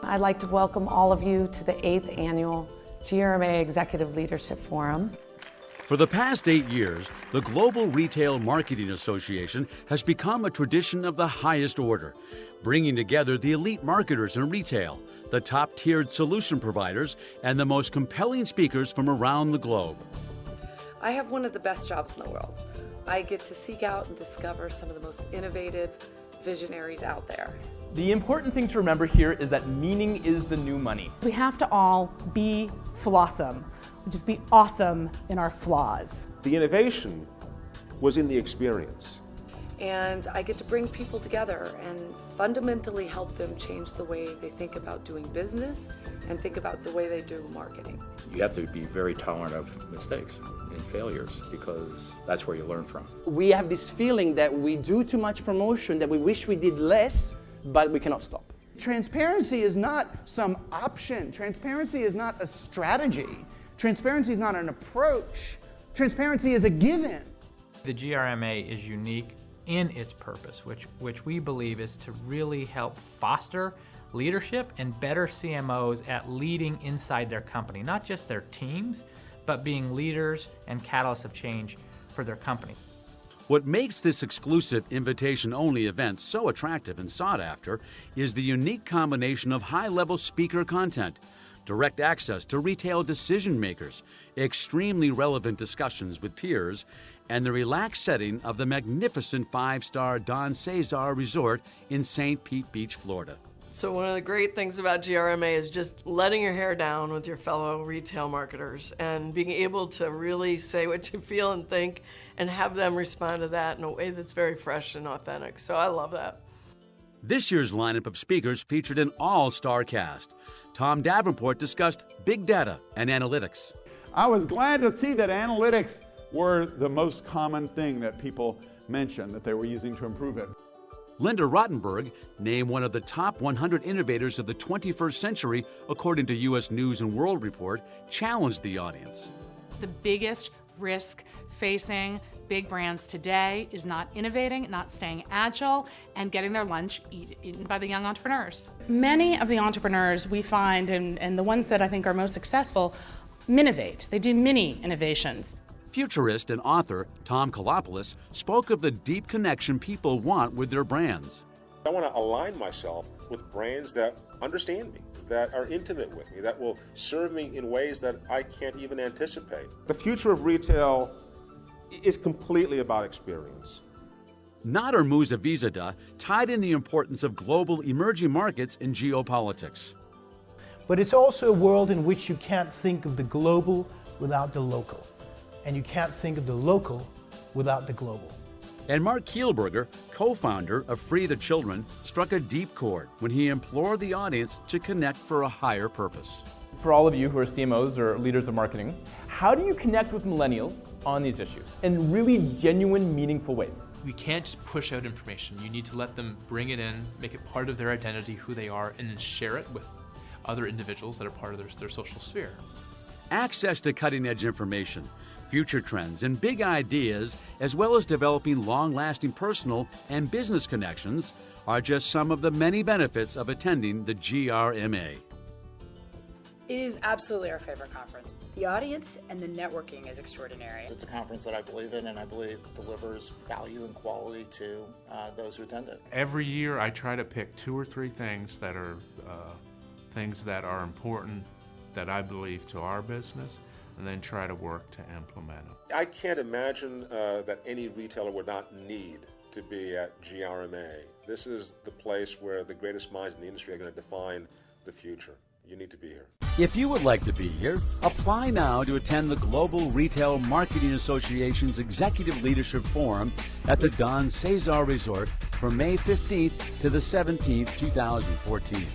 I'd like to welcome all of you to the 8th Annual GRMA Executive Leadership Forum. For the past 8 years, the Global Retail Marketing Association has become a tradition of the highest order, bringing together the elite marketers in retail, the top-tiered solution providers, and the most compelling speakers from around the globe. I have one of the best jobs in the world. I get to seek out and discover some of the most innovative visionaries out there. The important thing to remember here is that meaning is the new money. We have to all be flawsome, just be awesome in our flaws. The innovation was in the experience. And I get to bring people together and fundamentally help them change the way they think about doing business and think about the way they do marketing. You have to be very tolerant of mistakes and failures because that's where you learn from. We have this feeling that we do too much promotion, that we wish we did less, but we cannot stop. Transparency is not some option. Transparency is not a strategy. Transparency is not an approach. Transparency is a given. The GRMA is unique in its purpose, which we believe is to really help foster leadership and better CMOs at leading inside their company, not just their teams, but being leaders and catalysts of change for their company. What makes this exclusive invitation-only event so attractive and sought after is the unique combination of high-level speaker content, direct access to retail decision makers, extremely relevant discussions with peers, and the relaxed setting of the magnificent 5-star Don Cesar Resort in St. Pete Beach, Florida. So one of the great things about GRMA is just letting your hair down with your fellow retail marketers and being able to really say what you feel and think and have them respond to that in a way that's very fresh and authentic. So I love that. This year's lineup of speakers featured an all-star cast. Tom Davenport discussed big data and analytics. I was glad to see that analytics were the most common thing that people mentioned that they were using to improve it. Linda Rottenberg, named one of the top 100 innovators of the 21st century according to U.S. News & World Report, challenged the audience. The biggest risk facing big brands today is not innovating, not staying agile, and getting their lunch eaten by the young entrepreneurs. Many of the entrepreneurs we find, and the ones that I think are most successful, minnovate. They do mini innovations. Futurist and author Tom Kalopoulos spoke of the deep connection people want with their brands. I want to align myself with brands that understand me, that are intimate with me, that will serve me in ways that I can't even anticipate. The future of retail is completely about experience. Nader Mouzavizadeh tied in the importance of global emerging markets in geopolitics. But it's also a world in which you can't think of the global without the local. And you can't think of the local without the global. And Mark Kielberger, co-founder of Free the Children, struck a deep chord when he implored the audience to connect for a higher purpose. For all of you who are CMOs or leaders of marketing, how do you connect with millennials on these issues in really genuine, meaningful ways? You can't just push out information. You need to let them bring it in, make it part of their identity, who they are, and then share it with other individuals that are part of their social sphere. Access to cutting-edge information, future trends, and big ideas, as well as developing long-lasting personal and business connections, are just some of the many benefits of attending the GRMA. It is absolutely our favorite conference. The audience and the networking is extraordinary. It's a conference that I believe in and I believe delivers value and quality to those who attend it. Every year I try to pick 2 or 3 things that are important that I believe to our business, and then try to work to implement it. I can't imagine that any retailer would not need to be at GRMA. This is the place where the greatest minds in the industry are going to define the future. You need to be here. If you would like to be here, apply now to attend the Global Retail Marketing Association's Executive Leadership Forum at the Don Cesar Resort from May 15th to the 17th, 2014.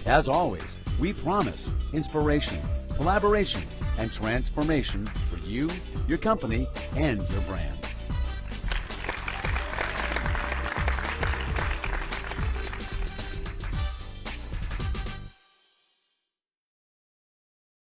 As always, we promise inspiration, collaboration, and transformation for you, your company, and your brand.